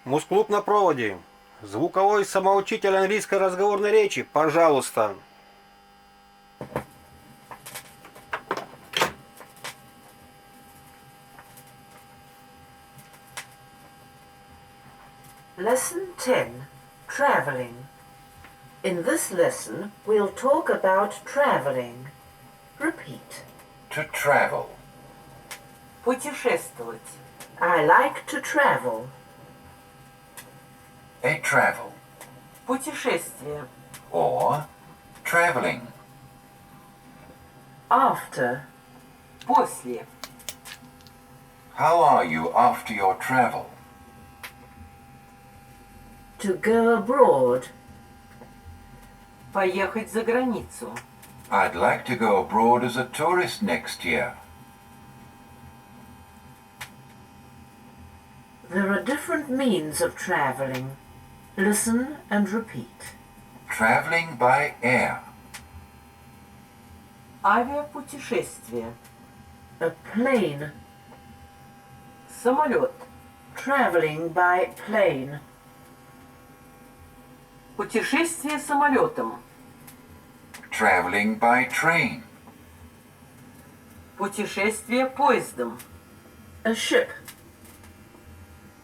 Мус-клуб на проводе. Звуковой самоучитель английской разговорной речи, пожалуйста. Lesson 10, Traveling. In this lesson, we'll talk about traveling. Repeat. To travel. Путешествовать. I like to travel. A travel. Путешествие. Or traveling. After. После. How are you after your travel? To go abroad. Поехать за границу. I'd like to go abroad as a tourist next year. There are different means of traveling. Listen and repeat. Traveling by air. Авиапутешествие. A plane. Самолет. Traveling by plane. Путешествие самолетом. Traveling by train. Путешествие поездом. A ship.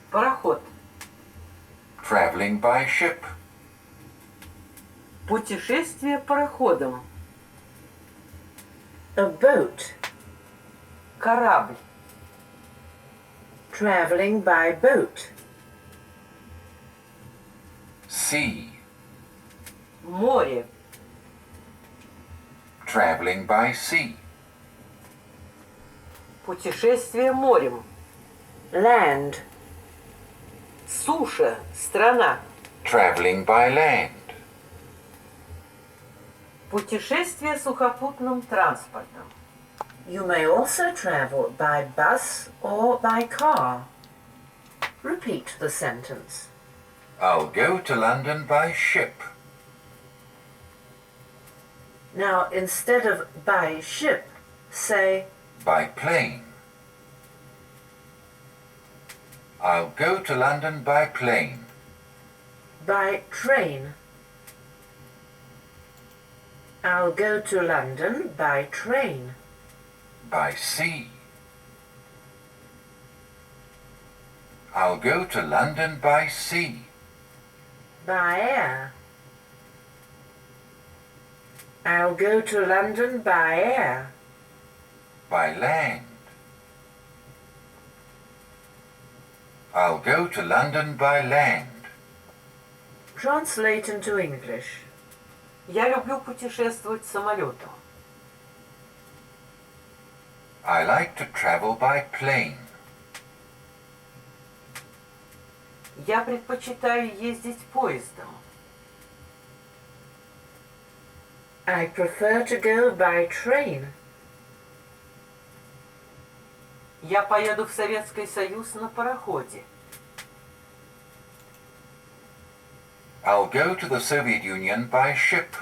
Пароход. Traveling by ship. Путешествие пароходом. A boat. Корабль. Traveling by boat. Sea. Море. Traveling by sea. Путешествие морем. Land. Суша, страна. Traveling by land. Путешествие сухопутным транспортом. You may also travel by bus or by car. Repeat the sentence. I'll go to London by ship. Now, instead of by ship, say By plane. I'll go to London by plane. by train. I'll go to London by train. By sea. I'll go to London by sea. By air. I'll go to London by air. By land. I'll go to London by land. Translate into English. Я люблю путешествовать самолетом. I like to travel by plane. Я предпочитаю ездить поездом. I prefer to go by train. Я поеду в Советский Союз на пароходе. I'll go to the Soviet Union by ship.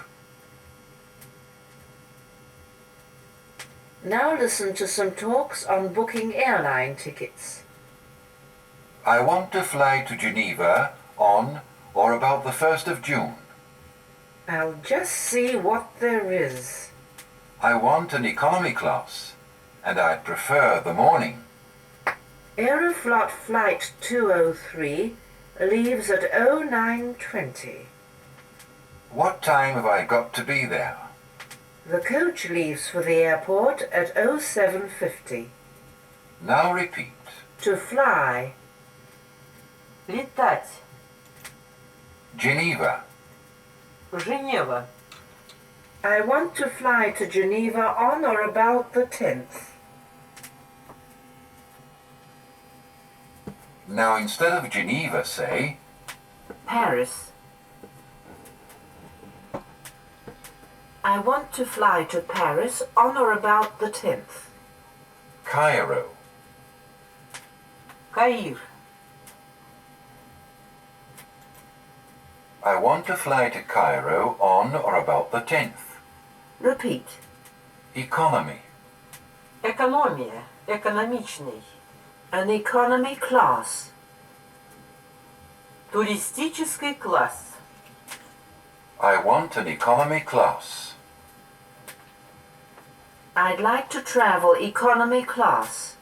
Now listen to some talks on booking airline tickets. I want to fly to Geneva on or about the 1st of June. I'll just see what there is. I want an economy class, and I'd prefer the morning. Aeroflot Flight 203 leaves at 09:20. What time have I got to be there? The coach leaves for the airport at 07:50. Now repeat. To fly. Летать. Geneva. Женева. I want to fly to Geneva on or about the 10th. Now instead of Geneva, say Paris. I want to fly to Paris on or about the 10th. Cairo. Каир. I want to fly to Cairo on or about the 10th. Repeat. Economy. Экономия. Экономичный. An economy class. Туристический класс. I want an economy class. I'd like to travel economy class.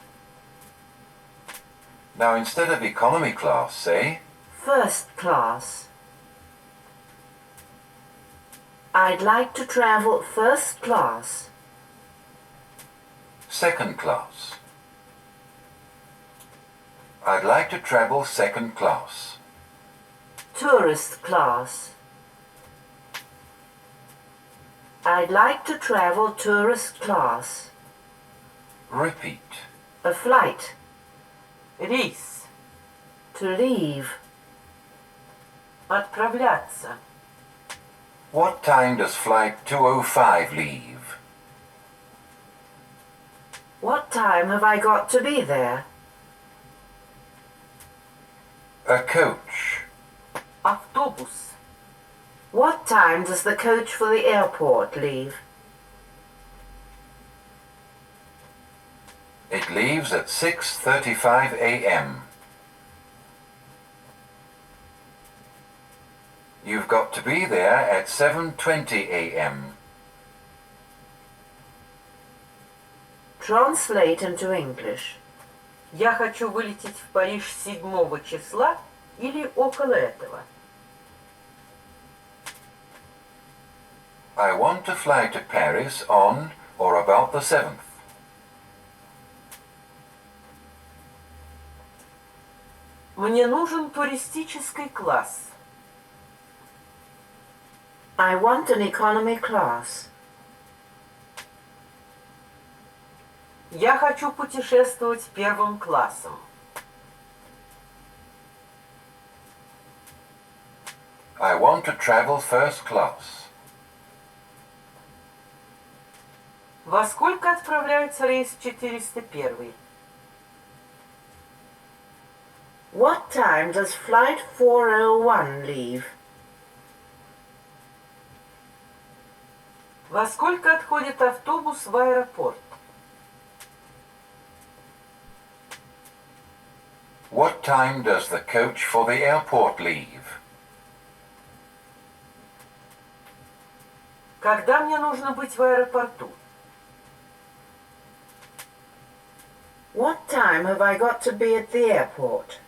Now instead of economy class, say, First class. I'd like to travel first class. second class. I'd like to travel second class. Tourist class. I'd like to travel tourist class. Repeat. A flight. Рейс. To leave. Отправляться. What time does flight 205 leave? What time have I got to be there? A coach. Автобус. What time does the coach for the airport leave? It leaves at 6:35 a.m. You've got to be there at 7:20 a.m. Translate into English. Я хочу вылететь в Париж 7 числа или около этого. I want to fly to Paris on or about the 7th. Мне нужен туристический класс. I want an economy class. Я хочу путешествовать первым классом. I want to travel first class. Во сколько отправляется рейс 401? What time does flight 401 leave? Во сколько отходит автобус в аэропорт? What time does the coach for the airport leave? Когда мне нужно быть в аэропорту? What time have I got to be at the airport?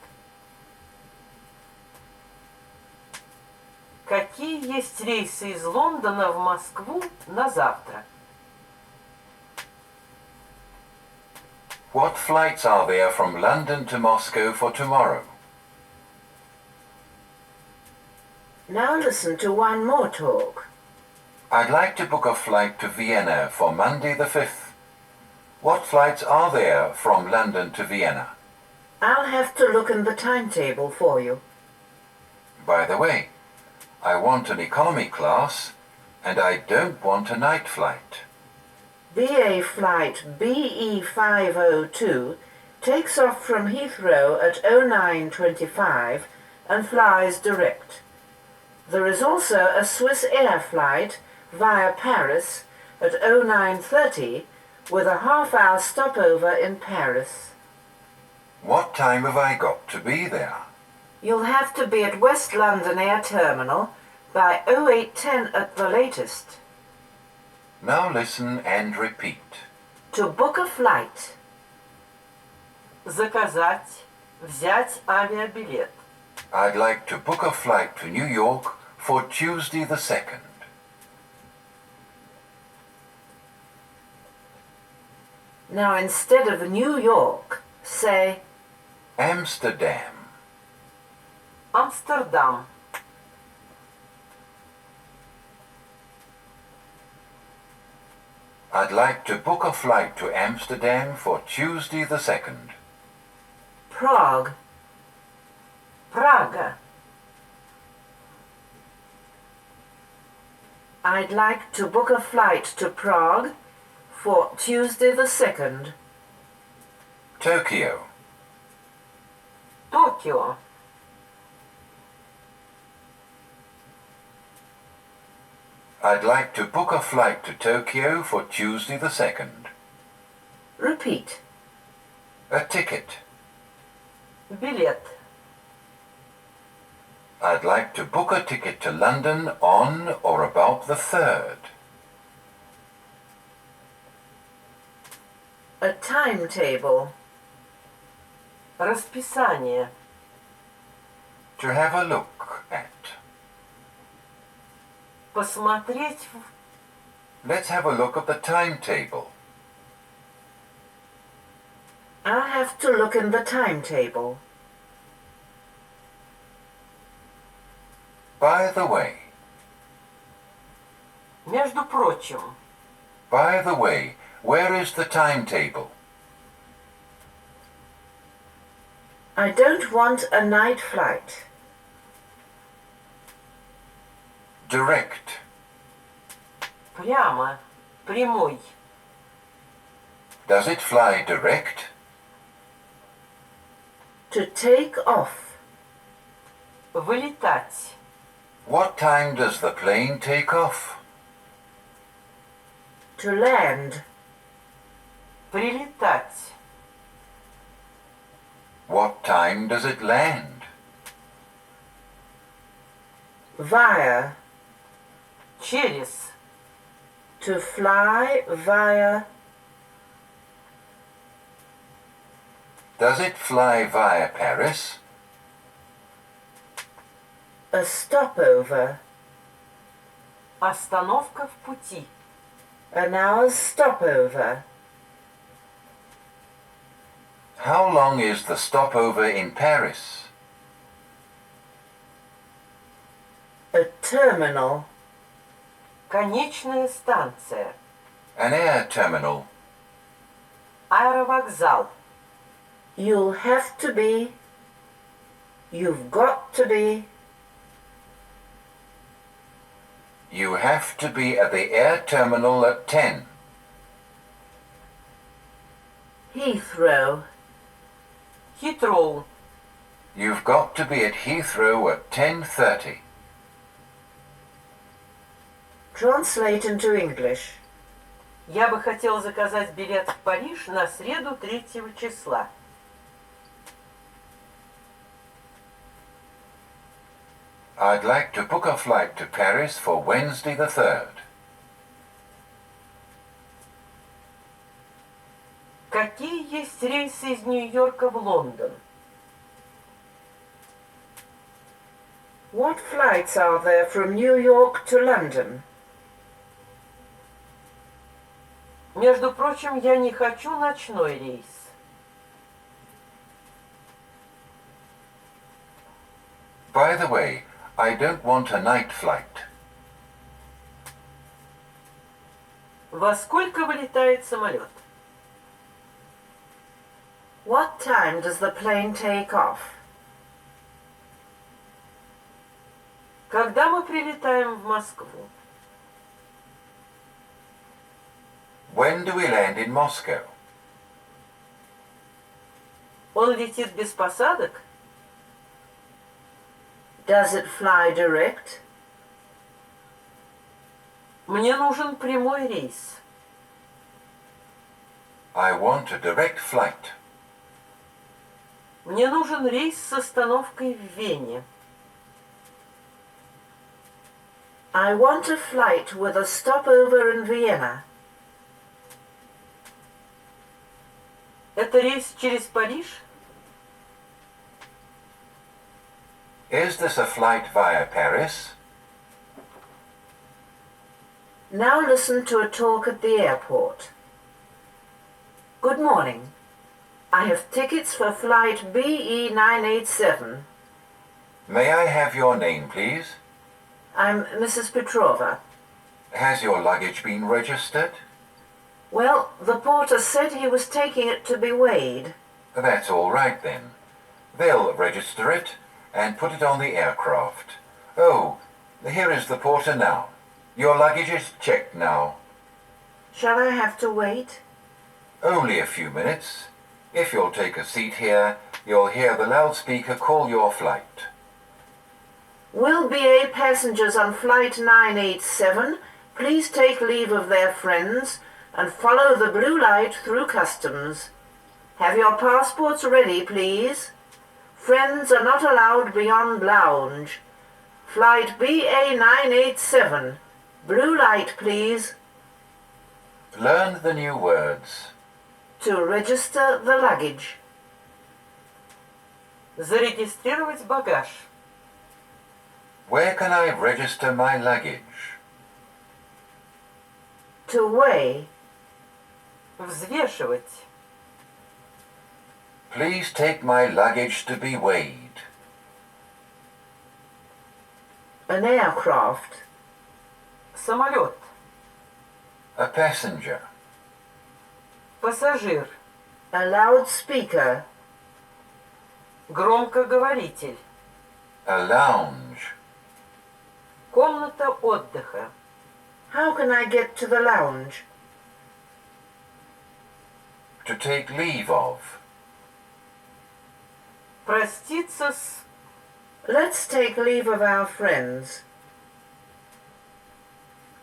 Какие есть рейсы из Лондона в Москву на завтра? What flights are there from London to Moscow for tomorrow? Now listen to one more talk. I'd like to book a flight to Vienna for Monday the 5th. What flights are there from London to Vienna? I'll have to look in the timetable for you. By the way, I want an economy class and I don't want a night flight. BA flight BE502 takes off from Heathrow at 09:25 and flies direct. There is also a Swiss Air flight via Paris at 09:30 with a half-hour stopover in Paris. What time have I got to be there? You'll have to be at West London Air Terminal by 08:10 at the latest. Now listen and repeat. To book a flight. Заказать, взять авиабилет. I'd like to book a flight to New York for Tuesday the 2nd. Now instead of New York, say Amsterdam. Amsterdam. I'd like to book a flight to Amsterdam for Tuesday the 2nd. Prague. Praga. I'd like to book a flight to Prague for Tuesday the 2nd. Tokyo. Tokyo. I'd like to book a flight to Tokyo for Tuesday the 2nd. Repeat. A ticket. Билет. I'd like to book a ticket to London on or about the 3rd. A timetable. Расписание. To have a look at. Посмотреть в... Let's have a look at the timetable. I'll have to look in the timetable. By the way. Между прочим. By the way, where is the timetable? I don't want a night flight. Direct. Прямо. Прямой. Does it fly direct? To take off. Вылетать. What time does the plane take off? To land. Прилетать. What time does it land? Via. Через. To fly via. Does it fly via Paris? A stopover. Остановка в пути. An hour's stopover. How long is the stopover in Paris? A terminal. Конечная станция. An air terminal. Аэровокзал. You'll have to be. You've got to be. You have to be at the air terminal at 10. Heathrow. Хитроу. You've got to be at Heathrow at 10:30. Translate into English. Я бы хотел заказать билет в Париж на среду 3 числа. I'd like to book a flight to Paris for Wednesday the 3rd. Какие есть рейсы из Нью-Йорка в Лондон? What flights are there from New York to London? Между прочим, я не хочу ночной рейс. By the way, I don't want a night flight. Во сколько вылетает самолет? What time does the plane take off? Когда мы прилетаем в Москву? When do we land in Moscow? Он летит без посадок? Does it fly direct? Мне нужен прямой рейс. I want a direct flight. Мне нужен рейс с остановкой в Вене. I want a flight with a stopover in Vienna. Это рейс через Париж? Is this a flight via Paris? Now listen to a talk at the airport. Good morning. I have tickets for flight BE987. May I have your name, please? I'm Mrs. Petrova. Has your luggage been registered? Well, the porter said he was taking it to be weighed. That's all right then. They'll register it and put it on the aircraft. Oh, here is the porter now. Your luggage is checked now. Shall I have to wait? Only a few minutes. If you'll take a seat here, you'll hear the loudspeaker call your flight. Will BA passengers on flight 987 please take leave of their friends and follow the blue light through customs. Have your passports ready, please. Friends are not allowed beyond lounge. Flight BA987. Blue light, please. Learn the new words. To register the luggage. Зарегистрировать багаж. Where can I register my luggage? To weigh. Взвешивать. Please take my luggage to be weighed. An aircraft. Самолет. A passenger. Пассажир. A loudspeaker. Громкоговоритель. A lounge. Комната отдыха. How can I get to the lounge? To take leave of. Проститься с... Let's take leave of our friends.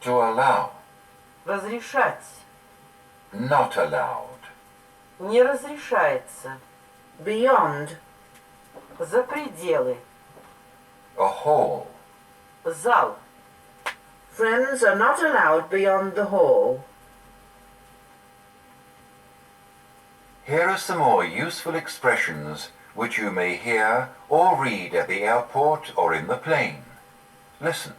To allow. Разрешать. Not allowed. Не разрешается. Beyond. За пределы. A hall. Зал. Friends are not allowed beyond the hall. Here are some more useful expressions which you may hear or read at the airport or in the plane. Listen.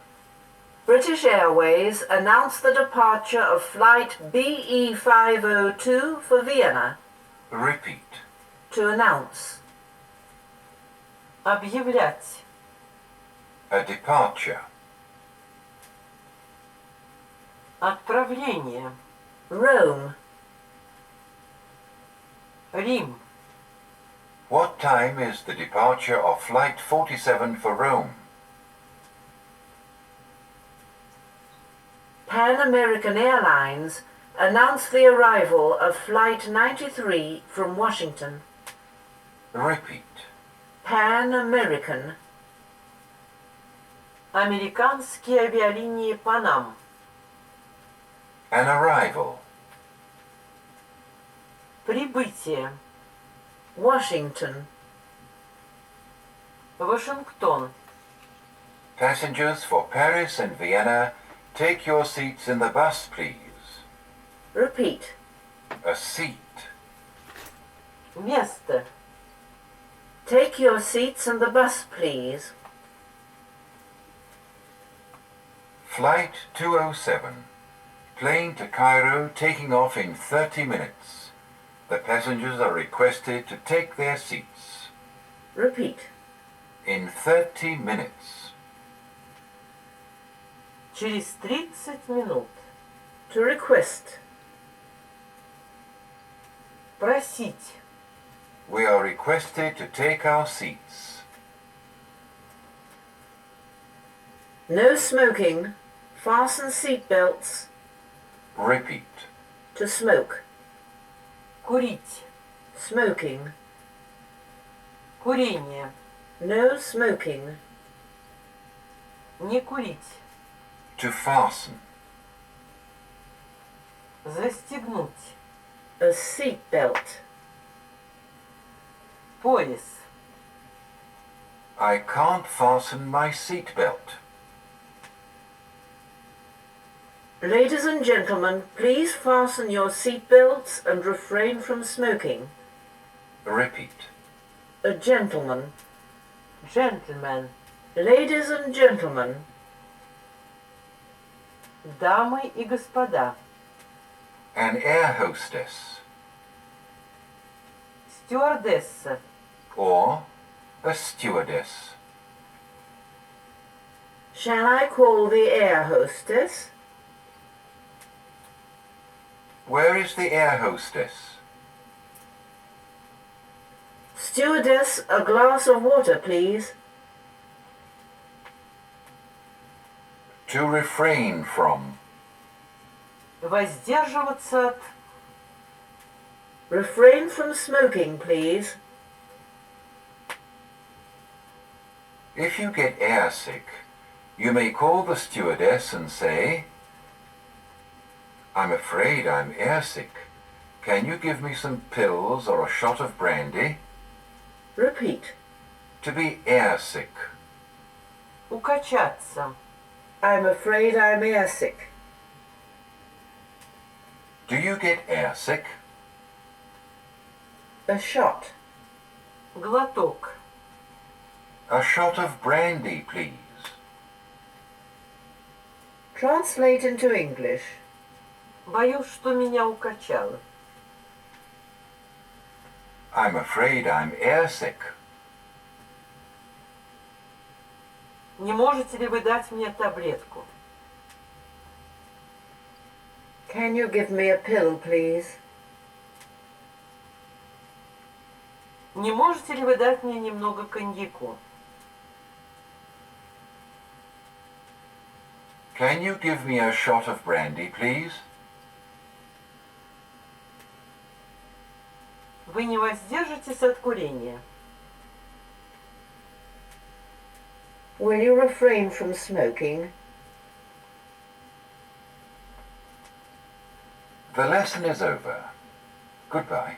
British Airways announced the departure of flight BE502 for Vienna. Repeat. To announce. Объявлять. A departure. Отправление. Rome. Рим. What time is the departure of Flight 47 for Rome? Pan American Airlines announced the arrival of Flight 93 from Washington. Repeat. Pan American. Американские авиалинии Панам. An arrival. Прибытие. Washington. Вашингтон. Passengers for Paris and Vienna, take your seats in the bus, please. Repeat. A seat. Место. Take your seats in the bus, please. Flight 207. Plane to Cairo taking off in 30 minutes. The passengers are requested to take their seats. Repeat. In 30 minutes. Через 30 минут. To request. Просить. We are requested to take our seats. No smoking. Fasten seat belts. Repeat. To smoke. Курить. Smoking. Курение. No smoking. Не курить. To fasten. Застегнуть. A seat belt. Пояс. I can't fasten my seat belt. Ladies and gentlemen, please fasten your seat belts and refrain from smoking. Repeat. A gentleman. Джентльмен. Ladies and gentlemen. Дамы и господа. An air hostess. Стюардесса. Or a stewardess. Shall I call the air hostess? Where is the air hostess? Stewardess, a glass of water, please. To refrain from. Воздерживаться от... Refrain from smoking, please. If you get airsick, you may call the stewardess and say, I'm afraid I'm airsick. Can you give me some pills or a shot of brandy? Repeat. To be airsick. Укачаться. I'm afraid I'm airsick. Do you get airsick? A shot. Глоток. A shot of brandy, please. Translate into English. Боюсь, что меня укачало. I'm afraid I'm airsick. Не можете ли вы дать мне таблетку? Can you give me a pill, please? Не можете ли вы дать мне немного коньяку? Can you give me a shot of brandy, please? Вы не воздержитесь от курения? Will you refrain from smoking? The lesson is over. Goodbye.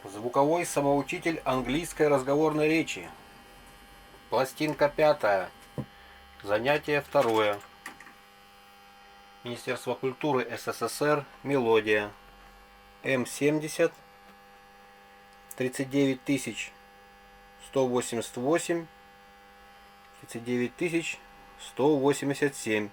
Звуковой самоучитель английской разговорной речи. Пластинка 5. Занятие 2. Министерство культуры СССР. Мелодия. М70-39188. 39187.